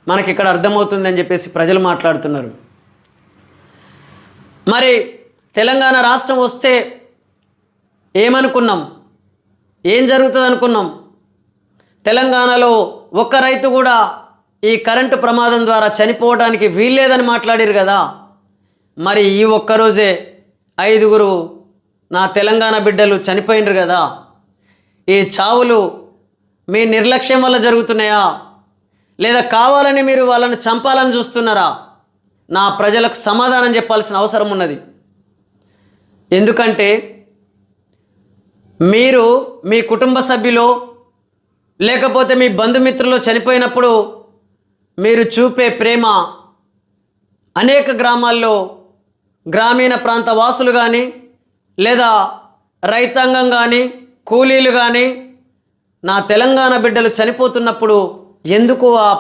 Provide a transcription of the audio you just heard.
మనకి ఇక్కడ అర్థమవుతుందని చెప్పేసి ప్రజలు మాట్లాడుతున్నారు. మరి తెలంగాణ రాష్ట్రం వస్తే ఏమనుకున్నాం, ఏం జరుగుతుంది అనుకున్నాం? తెలంగాణలో ఒక్క రైతు కూడా ఈ కరెంటు ప్రమాదం ద్వారా చనిపోవడానికి వీల్లేదని మాట్లాడారు కదా. మరి ఈ ఒక్కరోజే 5గురు నా తెలంగాణ బిడ్డలు చనిపోయినరు కదా. ఈ చావులు మీ నిర్లక్ష్యం వల్ల జరుగుతున్నాయా, లేదా కావాలని మీరు వాళ్ళని చంపాలని చూస్తున్నారా? నా ప్రజలకు సమాధానం చెప్పాల్సిన అవసరం ఉన్నది. ఎందుకంటే మీరు మీ కుటుంబ సభ్యులు లేకపోతే మీ బంధుమిత్రులు చనిపోయినప్పుడు మీరు చూపే ప్రేమ అనేక గ్రామాల్లో గ్రామీణ ప్రాంత వాసులు కానీ లేదా రైతాంగం కానీ కూలీలు కానీ నా తెలంగాణ బిడ్డలు చనిపోతున్నప్పుడు ఎందుకు ఆ